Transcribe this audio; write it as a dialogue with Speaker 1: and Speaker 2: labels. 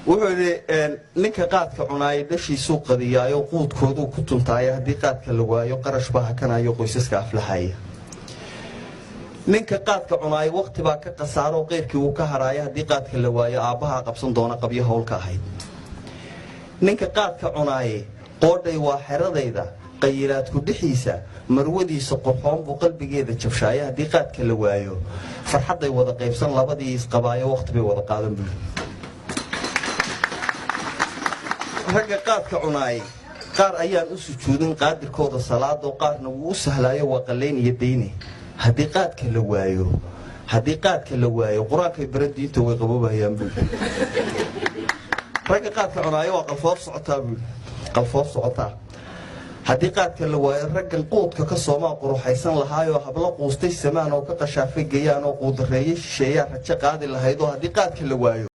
Speaker 1: wuxuu ninka qaadka cunaay dhashiisu qadiyaayo quudkoodu ku tuntaay hadii qaadka la waayo qarash baa hakanayo qoysaska aflaxaya ninka qaadka cunaay waqti baa ka qasaaro qeyrkii uu ka haraaya hadii qaadka la waayo aabaha qabsan doona qabyo hawlka ahayd ninka qaadka cunaay qoodhay waa xeradayda qayiraad ku dhixiisa marwadiisa qorxoon buu qalbigeeda jabshaaya hadii qaadka la waayo farxaday wada qaybsan labadii isqabaayo waqti bay wada qaadan buu ragga qaadka cunaay qaar ayaan u sujuudin qaadirkooda salaado qaarna wuu sahlaayo waa qaleyn iyo deeyne hadii qaadka la waayo quraanka baradiinta way qabobayaan buu ragga qaadka cunaay waa qalfoof socotaa hadii qaadka la waayo raggan quudka ka Soomaa quruxaysan lahaayo hablo quustay samaan oo ka qashaafay gayaan oo quudareeyay shisheeyaa rajo qaadi lahayd oo hadii qaadka la waayo